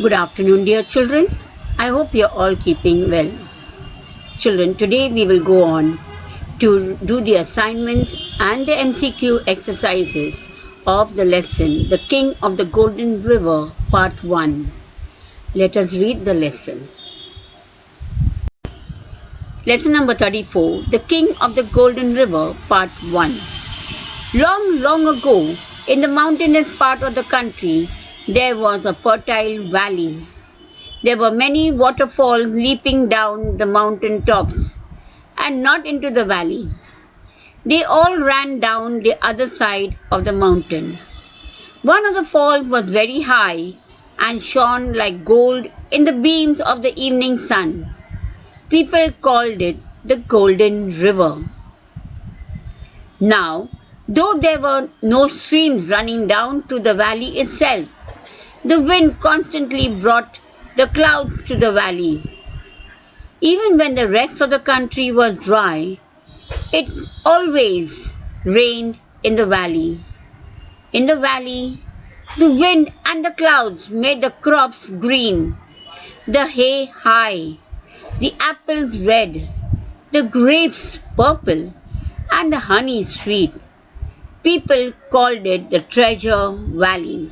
Good afternoon, dear children. I hope you're all keeping well. Children, today we will go on to do the assignments and the MCQ exercises of the lesson, The King of the Golden River, Part 1. Let us read the lesson. Lesson number 34, The King of the Golden River, Part 1. Long, long ago, in the mountainous part of the country, there was a fertile valley. There were many waterfalls leaping down the mountain tops and not into the valley. They all ran down the other side of the mountain. One of the falls was very high and shone like gold in the beams of the evening sun. People called it the Golden River. Now, though there were no streams running down to the valley itself, the wind constantly brought the clouds to the valley. Even when the rest of the country was dry, it always rained in the valley. In the valley, the wind and the clouds made the crops green, the hay high, the apples red, the grapes purple, and the honey sweet. People called it the Treasure Valley.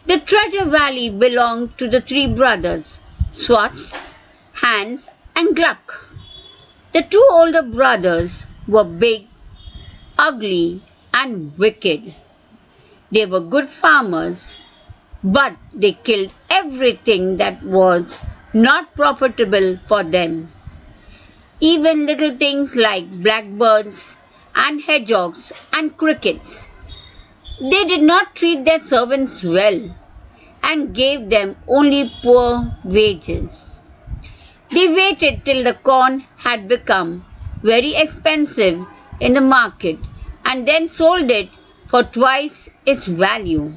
The Treasure Valley belonged to the three brothers, Swats, Hans, and Gluck. The two older brothers were big, ugly, and wicked. They were good farmers, but they killed everything that was not profitable for them. Even little things like blackbirds and hedgehogs and crickets. They did not treat their servants well and gave them only poor wages. They waited till the corn had become very expensive in the market and then sold it for twice its value.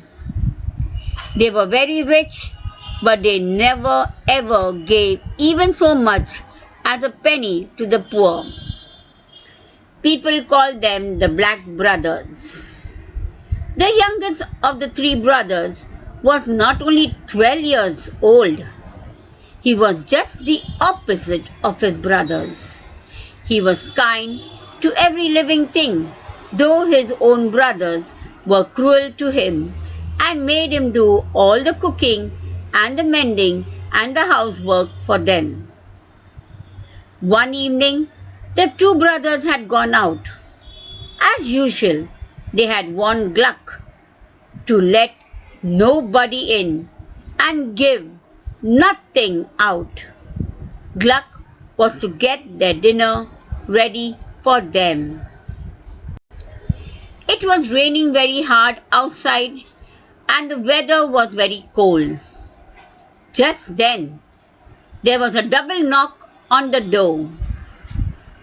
They were very rich, but they never ever gave even so much as a penny to the poor. People called them the Black Brothers. The youngest of the three brothers was not only 12 years old, he was just the opposite of his brothers. He was kind to every living thing, though his own brothers were cruel to him and made him do all the cooking and the mending and the housework for them. One evening, the two brothers had gone out. As usual, they had warned Gluck to let nobody in and give nothing out. Gluck was to get their dinner ready for them. It was raining very hard outside and the weather was very cold. Just then, there was a double knock on the door.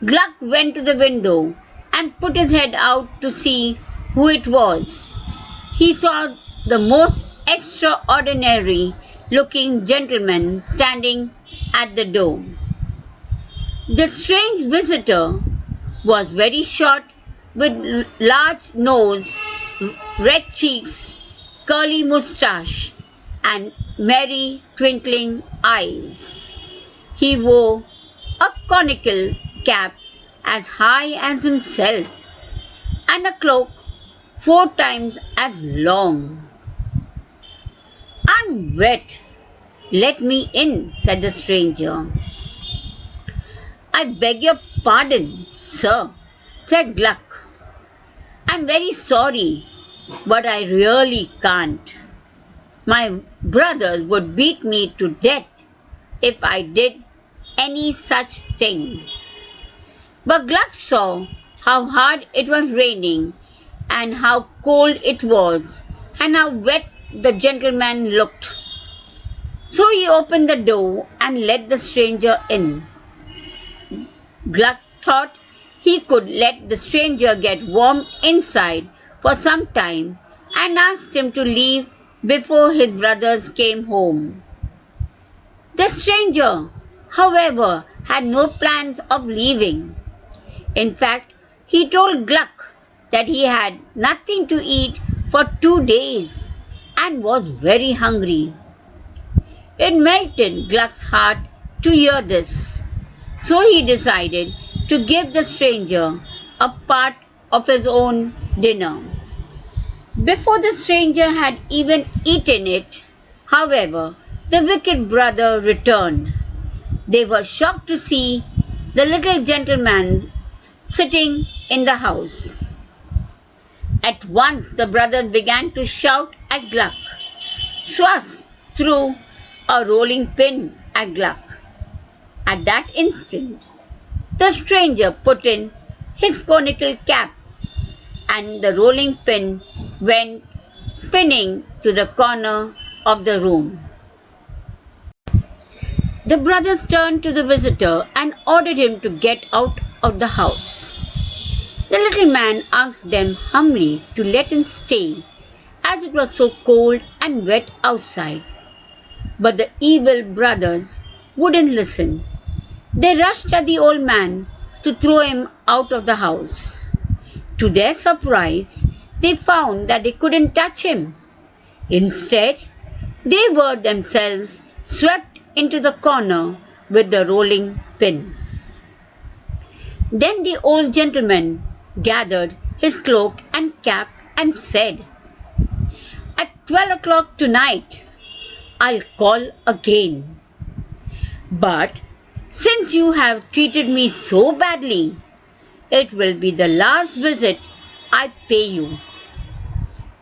Gluck went to the window and put his head out to see who it was. He saw the most extraordinary looking gentleman standing at the door. The strange visitor was very short with large nose, red cheeks, curly moustache, and merry twinkling eyes. He wore a conical cap as high as himself and a cloak 4 times as long. "I'm wet. Let me in," said the stranger. "I beg your pardon, sir," said Gluck. "I'm very sorry, but I really can't. My brothers would beat me to death if I did any such thing." But Gluck saw how hard it was raining and how cold it was and how wet the gentleman looked. So he opened the door and let the stranger in. Gluck thought he could let the stranger get warm inside for some time and asked him to leave before his brothers came home. The stranger, however, had no plans of leaving. In fact, he told Gluck that he had nothing to eat for 2 days and was very hungry. It melted Gluck's heart to hear this, so he decided to give the stranger a part of his own dinner. Before the stranger had even eaten it, however, the wicked brother returned. They were shocked to see the little gentleman sitting in the house. At once the brothers began to shout at Gluck. Swass threw a rolling pin at Gluck. At that instant, the stranger put in his conical cap, and the rolling pin went spinning to the corner of the room. The brothers turned to the visitor and ordered him to get out of the house. The little man asked them humbly to let him stay, as it was so cold and wet outside. But the evil brothers wouldn't listen. They rushed at the old man to throw him out of the house. To their surprise, they found that they couldn't touch him. Instead, they were themselves swept into the corner with the rolling pin. Then the old gentleman gathered his cloak and cap and said, At 12 o'clock tonight, I'll call again. But since you have treated me so badly, it will be the last visit I pay you.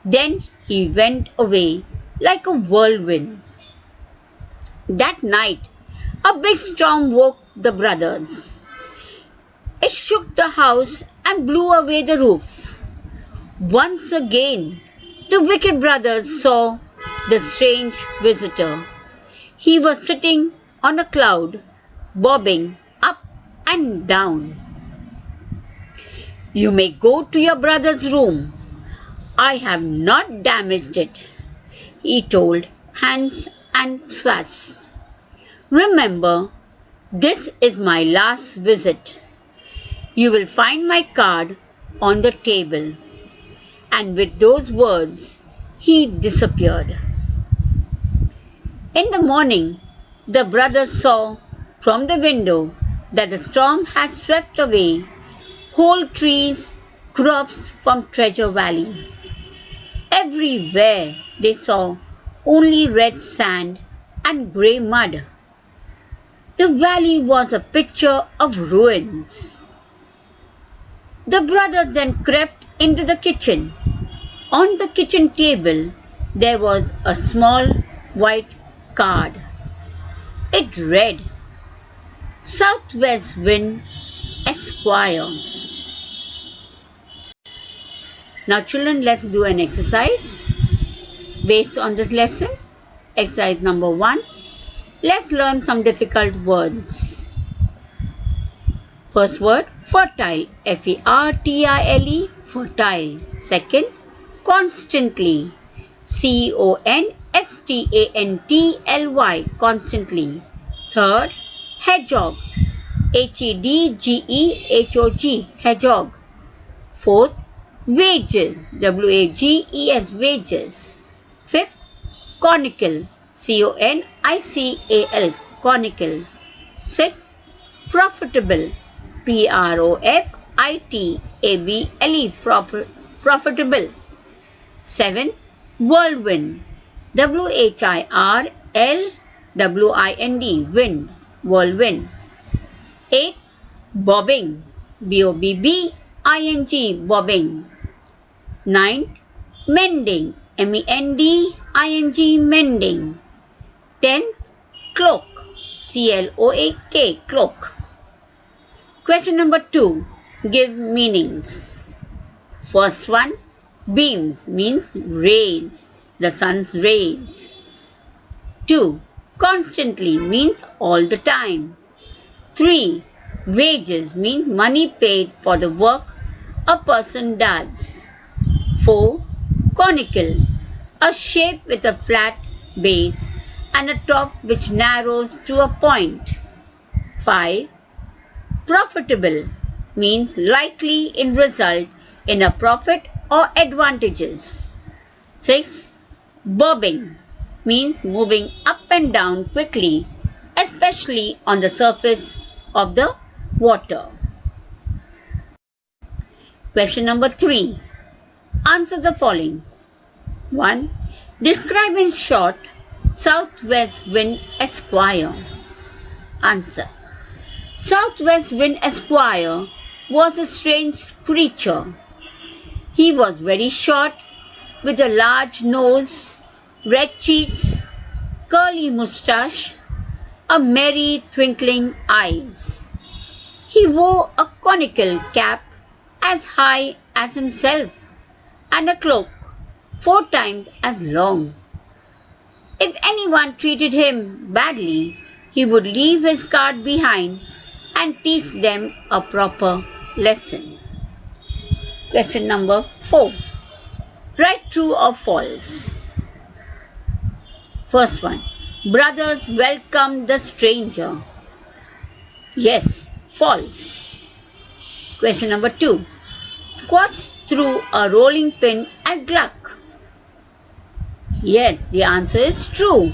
Then he went away like a whirlwind. That night, a big storm woke the brothers. It shook the house and blew away the roof. Once again, the wicked brothers saw the strange visitor. He was sitting on a cloud, bobbing up and down. You may go to your brother's room. I have not damaged it, he told Hans and Swass. Remember, this is my last visit. You will find my card on the table. And with those words, he disappeared. In the morning, the brothers saw from the window that the storm had swept away whole trees, crops from Treasure Valley. Everywhere they saw only red sand and grey mud. The valley was a picture of ruins. The brothers then crept into the kitchen. On the kitchen table, there was a small white card. It read, Southwest Wind, Esquire. Now children, let's do an exercise based on this lesson. Exercise number 1. Let's learn some difficult words. First word, fertile, F-E-R-T-I-L-E, fertile. Second, constantly, C-O-N-S-T-A-N-T-L-Y, constantly. Third, hedgehog, H-E-D-G-E-H-O-G, hedgehog. Fourth, wages, W-A-G-E-S, wages. Fifth, conical, C-O-N-I-C-A-L, conical. Sixth, profitable, P-R-O-F-I-T-A-B-L-E, profitable. Seventh, whirlwind, W-H-I-R-L-W-I-N-D, wind, whirlwind. Eighth, bobbing, B-O-B-B-I-N-G, bobbing. Ninth, mending, M-E-N-D-I-N-G, mending. 10th, cloak, C-L-O-A-K, cloak. Question number 2. Give meanings. First one, beams means rays, the sun's rays. 2. Constantly means all the time. 3. Wages means money paid for the work a person does. 4. Conical, a shape with a flat base and a top which narrows to a point. 5. Profitable means likely in result in a profit or advantages. 6. Bobbing means moving up and down quickly, especially on the surface of the water. Question number 3. Answer the following. 1. Describe in short Southwest Wind Esquire. Answer. Southwest Wind Esquire was a strange creature. He was very short, with a large nose, red cheeks, curly moustache, a merry twinkling eyes. He wore a conical cap as high as himself and a cloak 4 times as long. If anyone treated him badly, he would leave his card behind and teach them a proper lesson. Question number 4. Write true or false. First one. Brothers welcomed the stranger. Yes, false. Question number 2. Squatch threw a rolling pin at Gluck. Yes, the answer is true.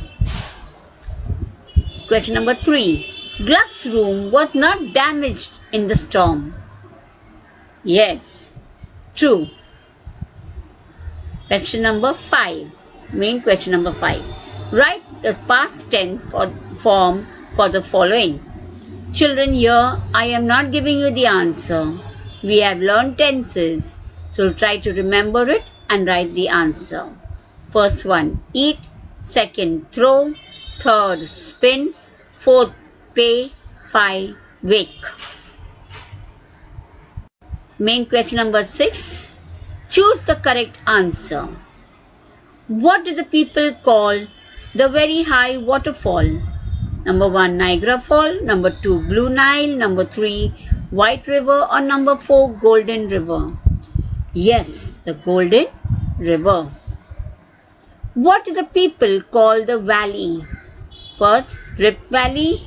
Question number 3. Gluck's room was not damaged in the storm. Yes, true. Question number 5. Main question number 5. Write the past tense form for the following. Children, here I am not giving you the answer. We have learned tenses, so try to remember it and write the answer. First one, eat. Second, throw. Third, spin. Fourth, pay. 5, wake. Main question number 6. Choose the correct answer. What do the people call the very high waterfall? Number 1, Niagara Fall. Number 2, Blue Nile. Number 3, White River. Or number 4, Golden River. Yes, the Golden River. What do the people call the valley? First, Rift Valley,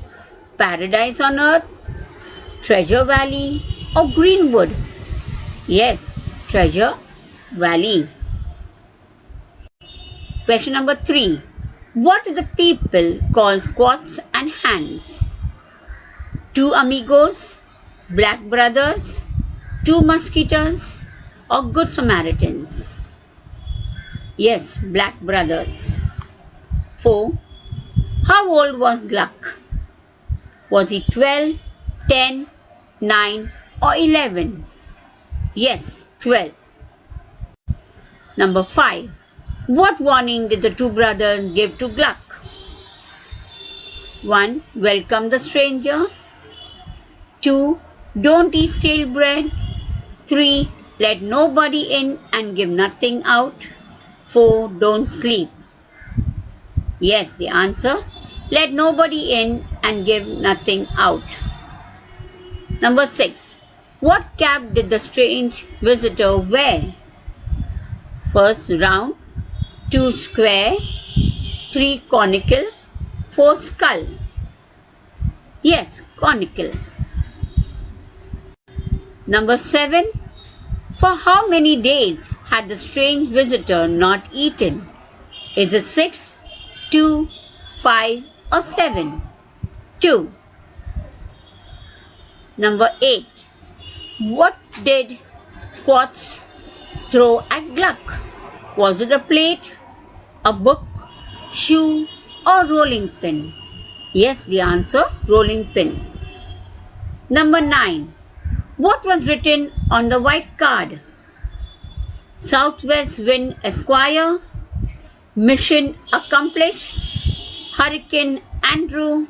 Paradise on Earth, Treasure Valley, or Greenwood? Yes, Treasure Valley. Question number 3. What do the people call squats and hands? 2 amigos, black brothers, 2 mosquitoes, or good Samaritans? Yes, black brothers. 4. How old was Gluck? Was he 12, 10, 9, or 11? Yes, 12. Number 5. What warning did the 2 brothers give to Gluck? 1. Welcome the stranger. 2. Don't eat stale bread. 3. Let nobody in and give nothing out. 4. Don't sleep. Yes, the answer. Let nobody in and give nothing out. Number 6. What cap did the strange visitor wear? First, round. 2, square. 3, conical. 4, skull. Yes, conical. Number 7. For how many days had the strange visitor not eaten? Is it 6, 2, 5, or 7? 2. Number 8. What did Squatch throw at Gluck? Was it a plate, a book, shoe, or rolling pin? Yes, the answer, rolling pin. Number 9. What was written on the white card? Southwest Wind Esquire, Mission Accomplished, Hurricane Andrew,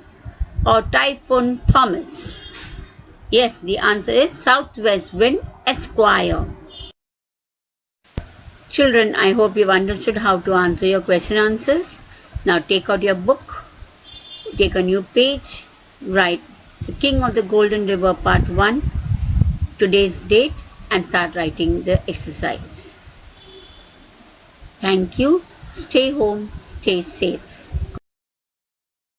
or Typhoon Thomas? Yes, the answer is Southwest Wind Esquire. Children, I hope you've understood how to answer your question answers. Now take out your book, take a new page, write The King of the Golden River Part 1, today's date, and start writing the exercise. Thank you. Stay home, stay safe.